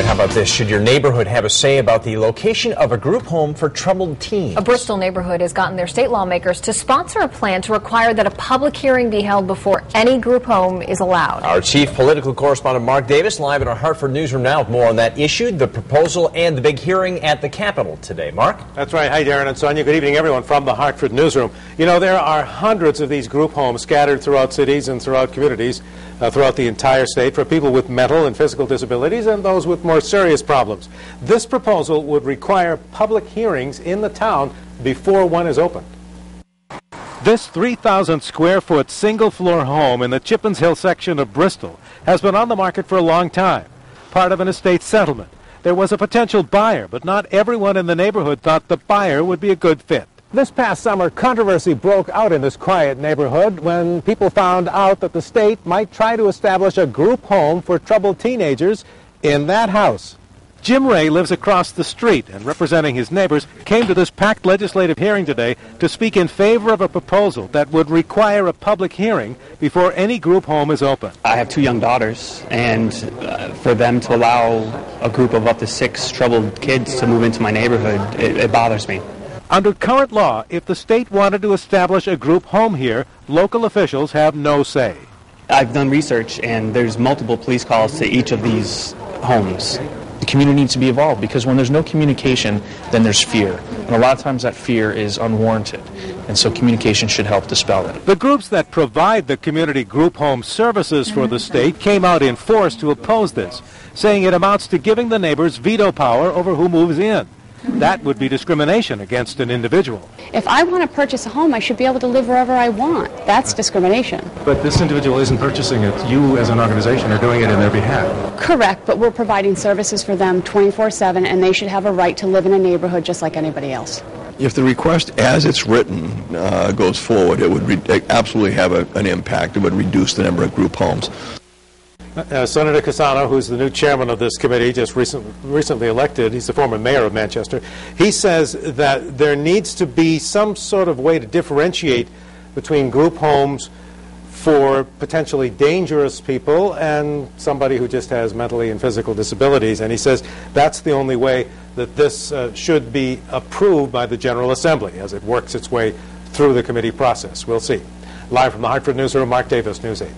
right, how about this? Should your neighborhood have a say about the location of a group home for troubled teens? A Bristol neighborhood has gotten their state lawmakers to sponsor a plan to require that a public hearing be held before any group home is allowed. Our chief political correspondent Mark Davis live in our Hartford newsroom now with more on that issue, the proposal, and the big hearing at the Capitol today. Mark? That's right. Hi, Darren and Sonia. Good evening, everyone, from the Hartford newsroom. You know, there are hundreds of these group homes scattered throughout cities and throughout communities throughout the entire state for people with mental and physical disabilities and those with more serious problems. This proposal would require public hearings in the town before one is opened. This 3,000-square-foot single-floor home in the Chippens Hill section of Bristol has been on the market for a long time, part of an estate settlement. There was a potential buyer, but not everyone in the neighborhood thought the buyer would be a good fit. This past summer, controversy broke out in this quiet neighborhood when people found out that the state might try to establish a group home for troubled teenagers in that house. Jim Ray lives across the street and, representing his neighbors, came to this packed legislative hearing today to speak in favor of a proposal that would require a public hearing before any group home is open. I have 2 young daughters, and for them to allow a group of up to 6 troubled kids to move into my neighborhood, it bothers me. Under current law, if the state wanted to establish a group home here, local officials have no say. I've done research, and there's multiple police calls to each of these homes. The community needs to be involved, because when there's no communication, then there's fear. And a lot of times that fear is unwarranted. And so communication should help dispel it. The groups that provide the community group home services for the state came out in force to oppose this, saying it amounts to giving the neighbors veto power over who moves in. That would be discrimination against an individual. If I want to purchase a home, I should be able to live wherever I want. That's discrimination. But this individual isn't purchasing it. You, as an organization, are doing it in their behalf. Correct, but we're providing services for them 24/7, and they should have a right to live in a neighborhood just like anybody else. If the request, as it's written, goes forward, it would absolutely have an impact. It would reduce the number of group homes. Senator Cassano, who's the new chairman of this committee, just recently elected, he's the former mayor of Manchester, he says that there needs to be some sort of way to differentiate between group homes for potentially dangerous people and somebody who just has mentally and physical disabilities. And he says that's the only way that this should be approved by the General Assembly as it works its way through the committee process. We'll see. Live from the Hartford newsroom, Mark Davis, News 8.